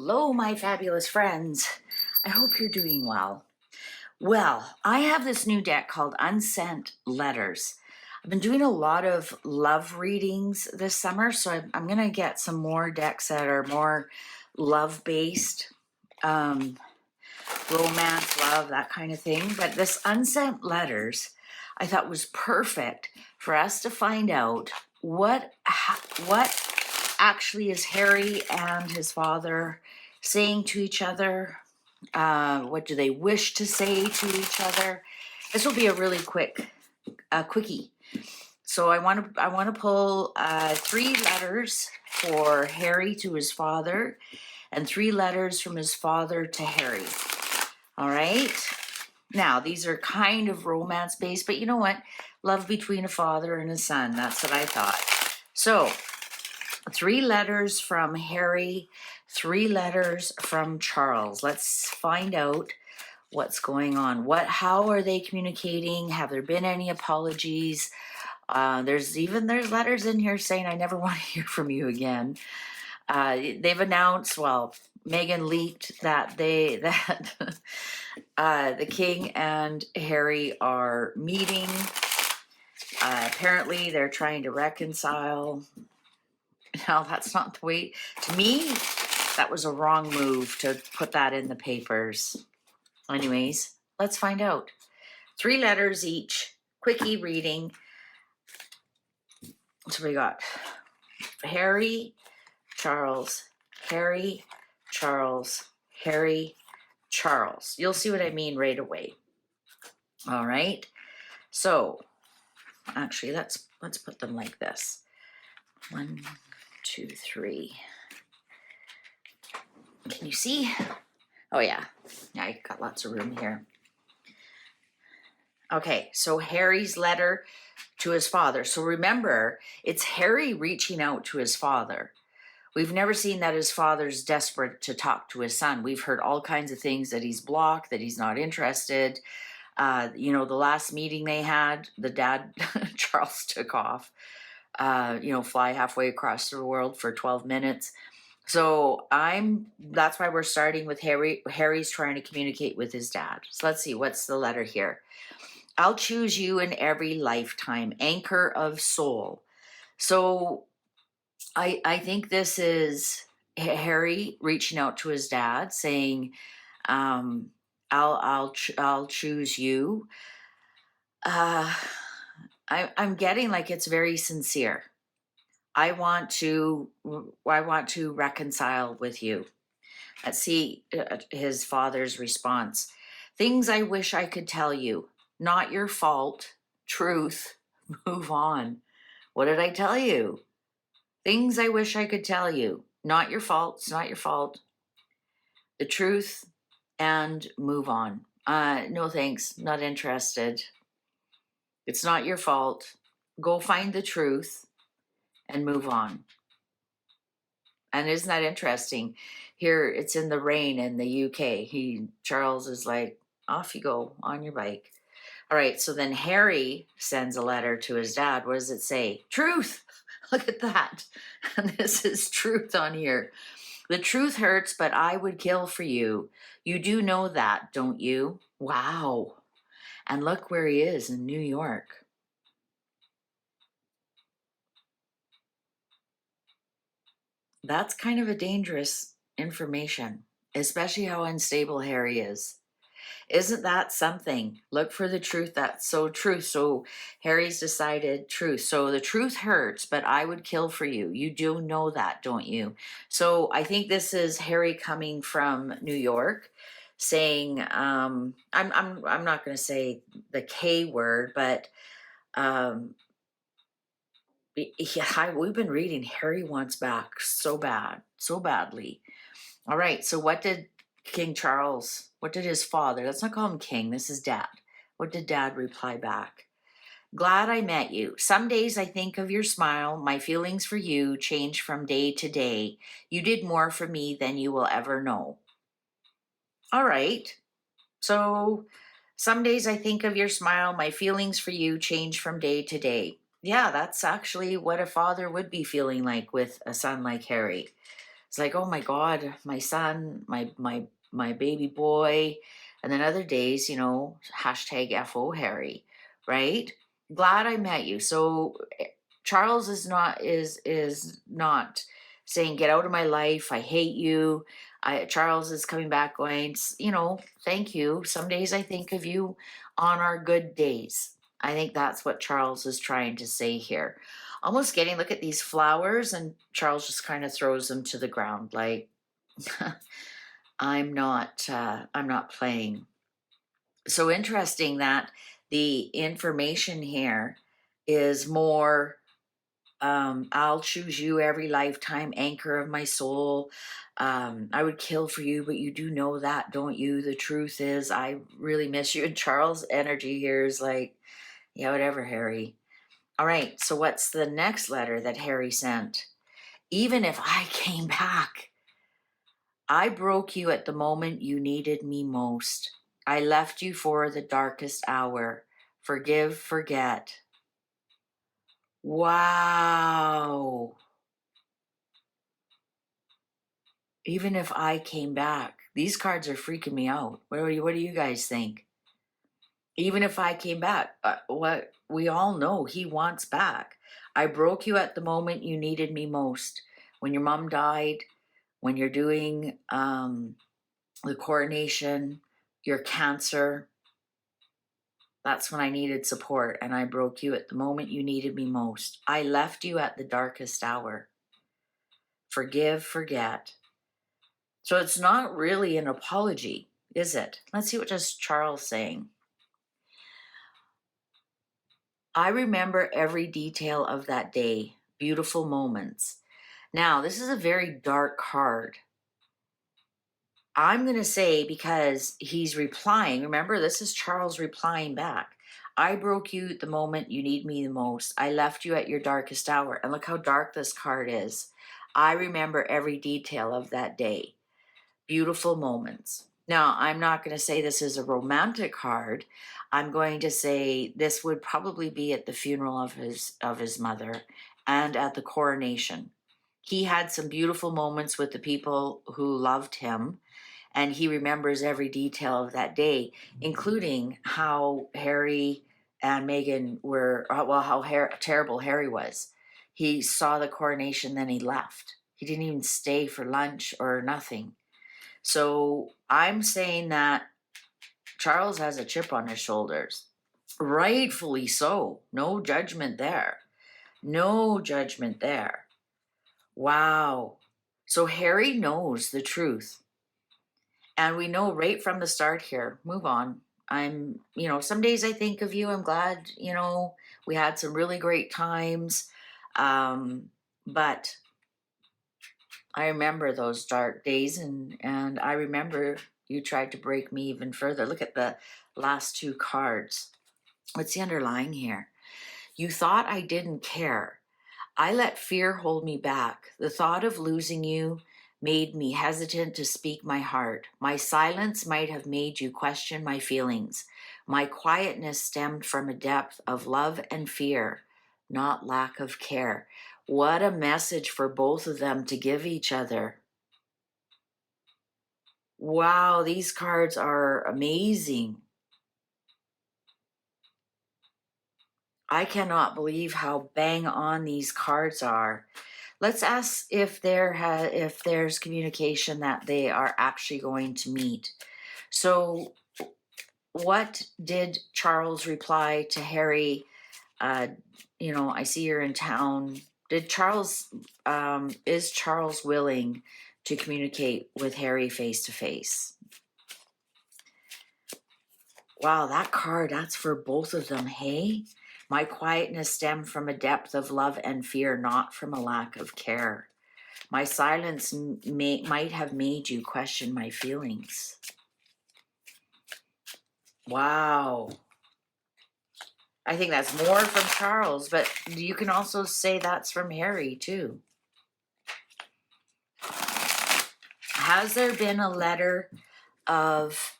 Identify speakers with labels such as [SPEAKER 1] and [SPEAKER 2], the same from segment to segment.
[SPEAKER 1] Hello, my fabulous friends. I hope you're doing well. Well, I have this new deck called Unsent Letters. I've been doing a lot of love readings this summer, so I'm going to get some more decks that are more love-based, romance, love, that kind of thing. But this Unsent Letters, I thought was perfect for us to find out what actually is Harry and his father saying to each other. What do they wish to say to each other? This will be a really quickie. So I want to pull 3 letters for Harry to his father, and 3 letters from his father to Harry. All right. Now these are kind of romance based, but you know what? Love between a father and a son. That's what I thought. So 3 letters from Harry, 3 letters from Charles. Let's find out what's going on. How are they communicating? Have there been any apologies? There's letters in here saying, I never want to hear from you again. They've announced, Meghan leaked that the king and Harry are meeting. Apparently they're trying to reconcile. No, that's not the way. To me, that was a wrong move to put that in the papers. Anyways, let's find out. 3 letters each. Quickie reading. So we got Harry, Charles, Harry, Charles, Harry, Charles. You'll see what I mean right away. All right. So, actually, let's put them like this. 1, 2, 3. Can you see? Oh yeah, I got lots of room here. Okay, so Harry's letter to his father. So remember, it's Harry reaching out to his father. We've never seen that his father's desperate to talk to his son. We've heard all kinds of things, that he's blocked, that he's not interested. The last meeting they had, the dad, Charles, took off. Fly halfway across the world for 12 minutes. So that's why we're starting with Harry. Harry's trying to communicate with his dad. So let's see, what's the letter here? I'll choose you in every lifetime, anchor of soul. So I think this is Harry reaching out to his dad saying, I'll choose you. I'm getting like it's very sincere. I want to reconcile with you. Let's see his father's response. Things I wish I could tell you. Not your fault. Truth. Move on. What did I tell you? Things I wish I could tell you. Not your fault. It's not your fault. The truth and move on. No thanks. Not interested. It's not your fault. Go find the truth and move on. And isn't that interesting? Here, it's in the rain in the UK. Charles is like, off you go on your bike. All right, so then Harry sends a letter to his dad. What does it say? Truth. Look at that. And this is truth on here. The truth hurts, but I would kill for you. You do know that, don't you? Wow. And look where he is in New York. That's kind of a dangerous information, especially how unstable Harry is. Isn't that something? Look for the truth. That's so true. So Harry's decided truth. So the truth hurts, but I would kill for you. You do know that, don't you? So I think this is Harry coming from New York, saying, I'm not going to say the K word, but we've been reading Harry wants back so badly. All right, so what did King Charles, what did his father, let's not call him king, this is dad. What did dad reply back? Glad I met you. Some days I think of your smile. My feelings for you change from day to day. You did more for me than you will ever know. All right, so some days I think of your smile. My feelings for you change from day to day. Yeah, that's actually what a father would be feeling like with a son like Harry. It's like, oh my God, my son, my baby boy. And then other days, you know, hashtag FO Harry, right? Glad I met you. So Charles is not saying get out of my life. I hate you. Charles is coming back going, you know, thank you. Some days I think of you on our good days. I think that's what Charles is trying to say here. Almost getting, look at these flowers, and Charles just kind of throws them to the ground like, I'm not playing. So interesting that the information here is more, I'll choose you every lifetime, anchor of my soul. I would kill for you, but you do know that, don't you? The truth is, I really miss you. And Charles' energy here is like, yeah, whatever, Harry. All right, so what's the next letter that Harry sent? Even if I came back, I broke you at the moment you needed me most. I left you for the darkest hour. Forgive, forget. Wow. Even if I came back, these cards are freaking me out. What do you guys think? Even if I came back, what we all know he wants back. I broke you at the moment you needed me most. When your mom died, when you're doing the coronation, your cancer, that's when I needed support, and I broke you at the moment you needed me most. I left you at the darkest hour. Forgive, forget. So it's not really an apology, is it? Let's see what just Charles saying. I remember every detail of that day, beautiful moments. Now, this is a very dark card. I'm going to say, because he's replying, remember, this is Charles replying back. I broke you at the moment you need me the most. I left you at your darkest hour. And look how dark this card is. I remember every detail of that day. Beautiful moments. Now, I'm not going to say this is a romantic card. I'm going to say this would probably be at the funeral of his mother and at the coronation. He had some beautiful moments with the people who loved him, and he remembers every detail of that day, including how Harry and Meghan were, well, how terrible Harry was. He saw the coronation, then he left. He didn't even stay for lunch or nothing. So I'm saying that Charles has a chip on his shoulders. Rightfully so. No judgment there. No judgment there. Wow. So Harry knows the truth. And we know right from the start here, move on. Some days I think of you. I'm glad, we had some really great times. But I remember those dark days, and I remember you tried to break me even further. Look at the last two cards. What's the underlying here? You thought I didn't care. I let fear hold me back. The thought of losing you made me hesitant to speak my heart. My silence might have made you question my feelings. My quietness stemmed from a depth of love and fear, not lack of care. What a message for both of them to give each other. Wow, these cards are amazing. I cannot believe how bang on these cards are. Let's ask if there's communication that they are actually going to meet. So what did Charles reply to Harry? I see you're in town. Is Charles willing to communicate with Harry face to face? Wow, that card, that's for both of them, hey? My quietness stemmed from a depth of love and fear, not from a lack of care. My silence might have made you question my feelings. Wow. I think that's more from Charles, but you can also say that's from Harry too. Has there been a letter of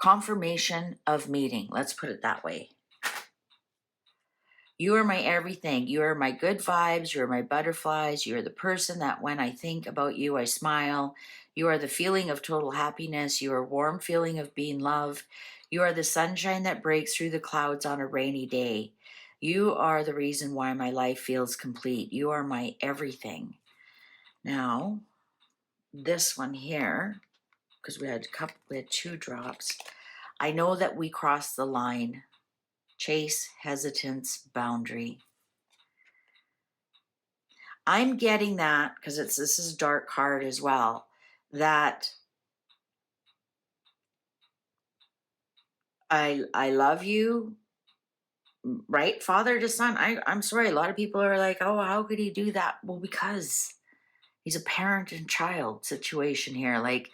[SPEAKER 1] confirmation of meeting? Let's put it that way. You are my everything. You are my good vibes. You are my butterflies. You are the person that when I think about you, I smile. You are the feeling of total happiness. You are a warm feeling of being loved. You are the sunshine that breaks through the clouds on a rainy day. You are the reason why my life feels complete. You are my everything. Now, this one here, because we had two drops. I know that we crossed the line. Chase, hesitance, boundary. I'm getting that because this is a dark card as well, that I love you, right? Father to son. I'm sorry, a lot of people are like, oh, how could he do that? Well, because he's a parent and child situation here. Like,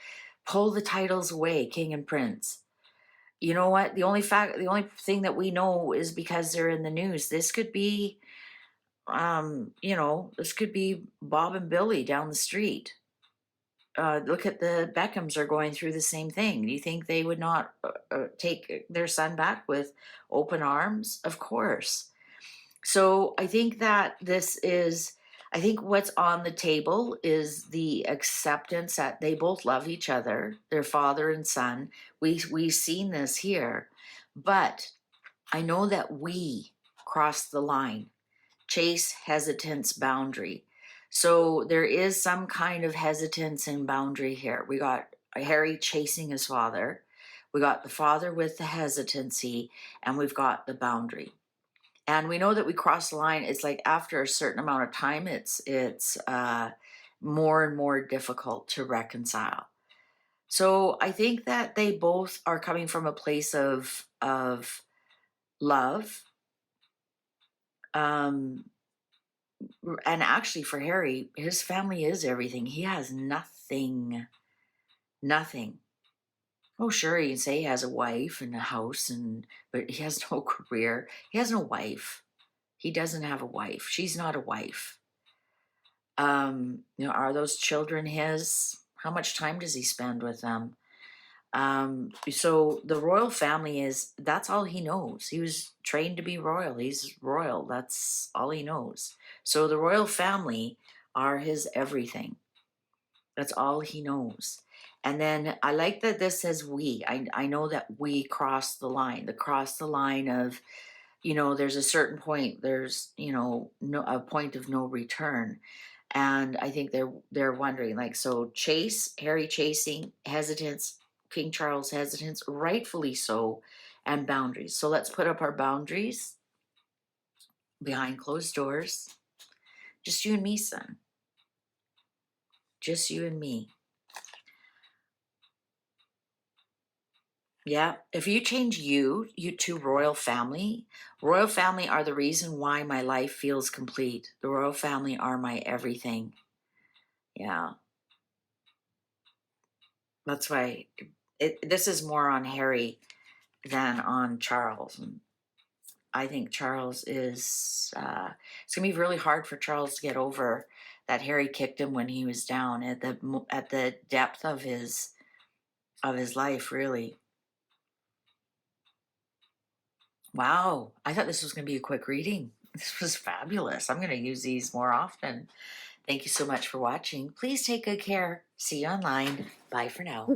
[SPEAKER 1] pull the titles away, king and prince. You know what? The only thing that we know is because they're in the news. This could be, this could be Bob and Billy down the street. Look at the Beckhams are going through the same thing. Do you think they would not take their son back with open arms? Of course. So I think that I think what's on the table is the acceptance that they both love each other, their father and son. We've seen this here, but I know that we crossed the line. Chase, hesitance, boundary. So there is some kind of hesitance and boundary here. We got Harry chasing his father. We got the father with the hesitancy, and we've got the boundary. And we know that we cross the line. It's like after a certain amount of time, it's more and more difficult to reconcile. So I think that they both are coming from a place of love. And actually for Harry, his family is everything. He has nothing. Nothing. Oh, sure, you can say he has a wife and a house, but he has no career. He has no wife. He doesn't have a wife. She's not a wife. Are those children his? How much time does he spend with them? So the royal family that's all he knows. He was trained to be royal. He's royal. That's all he knows. So the royal family are his everything. That's all he knows. And then I like that this says we. I know that we cross the line. Cross the line of, there's a certain point. There's, a point of no return. And I think they're wondering, like, so Harry chasing, hesitance, King Charles hesitance, rightfully so, and boundaries. So let's put up our boundaries behind closed doors. Just you and me, son. Just you and me. Yeah. If you change you to royal family are the reason why my life feels complete. The royal family are my everything. Yeah. That's why this is more on Harry than on Charles. And I think Charles is, it's going to be really hard for Charles to get over that Harry kicked him when he was down at the depth of his life, really. Wow. I thought this was going to be a quick reading. This was fabulous. I'm going to use these more often. Thank you so much for watching. Please take good care. See you online. Bye for now.